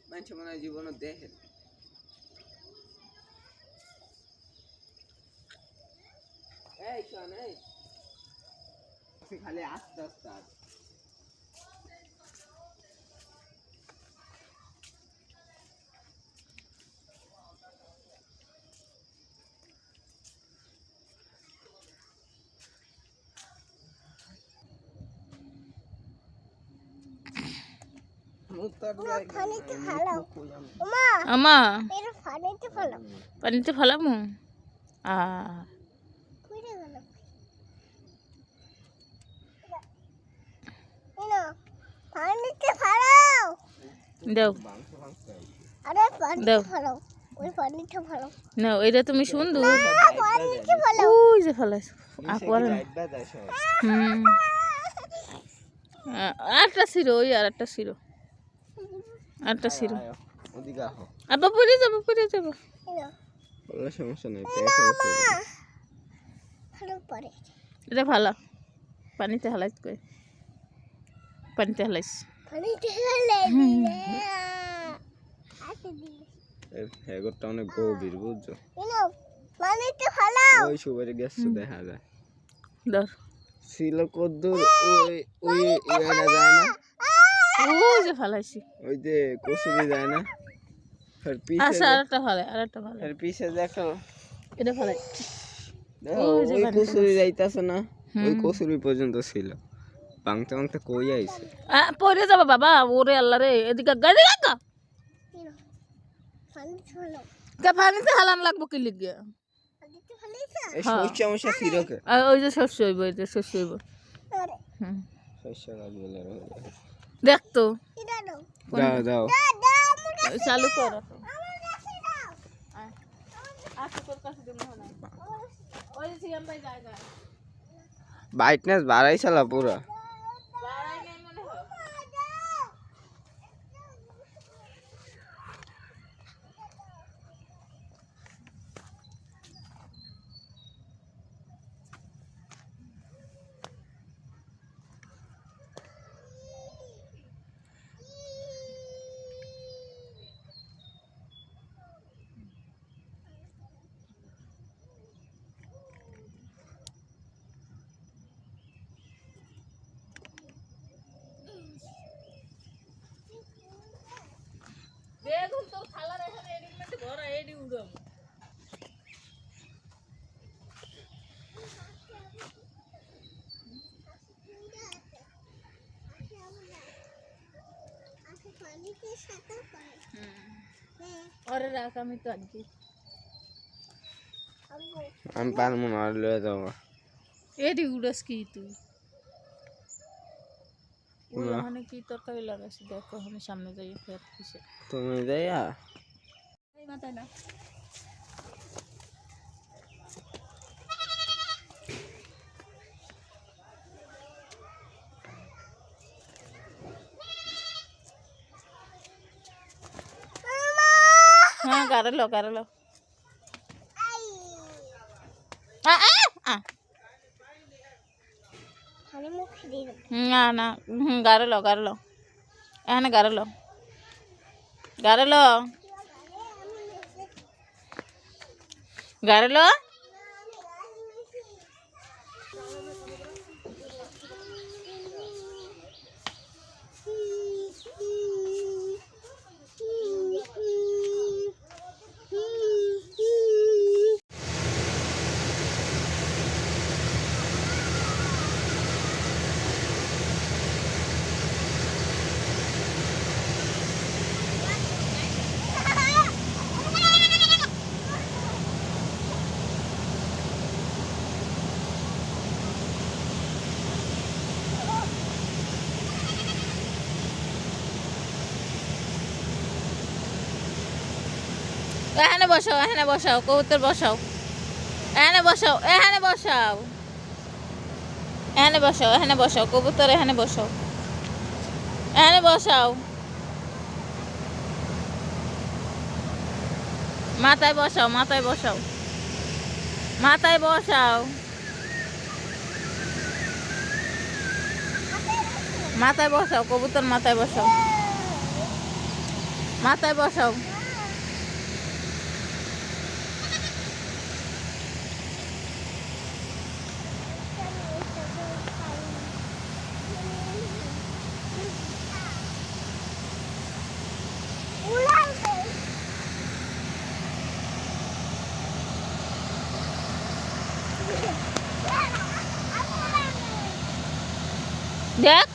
মানুষ মনে হয় জীবনে দেখেন এই শোন এই খালি আস্তে আস্তে পানিতে ফেলামু না এটা তুমি সুন্দর ওই যে ফেলাইছো আরেকটা ছিল ওই আরেকটা ছিল আরেকটা ছিল আবার পড়ে যাবো সমস্যা নেই এটা ভালো পানিতে হালাইত করে পানিতে হালাইস হেগরটা অনেক গভীর বুঝছো ওই সুবারে গেছে দেখা যায় ধর ছিল কদ্দুর ওই ওই ইয়াটা যায় না ওই যে ফেলাইছি ওই যে কসুরি যায় না আর পিছে আচ্ছা আরেকটা ভালো আর পিছে দেখো এটা ফেলাই ওই কসুরি যাইতাছে না ওই কসুরি পর্যন্ত ছিল ভাঙতে ভাঙতে কই আইছে পড়ে যাবে বাবা ওরে আল্লাহ রে এদিকে গাড়ি লাগা পানিতে হালান লাগবো কি লিগে এই শস্য মশা ছিরকে ওই যে শস্য হইব এই যে শস্য হইব শস্য গাছ বলে দেখ তো দাও দাও চালু কর ব্রাইটনেস বাড়াইছিল পুরো अरे राका मी तो आणखी আমি পারবো না আর লয়ে যাবো এডি উড়স কি তুই ওখানে কি তরকারি লাগাইছি দেখো আমি সামনে যাই ফের কিসে তুমি যাইয়া এই মাথা না हाँ कर लो ना ना कर लो एहने कर लो এখানে বসাও কবুতর বসাও এখানে বসাও কবুতর এখানে বসাও মাথায় বসাও কবুতর মাথায় বসাও মাথায় বসাও। দেখ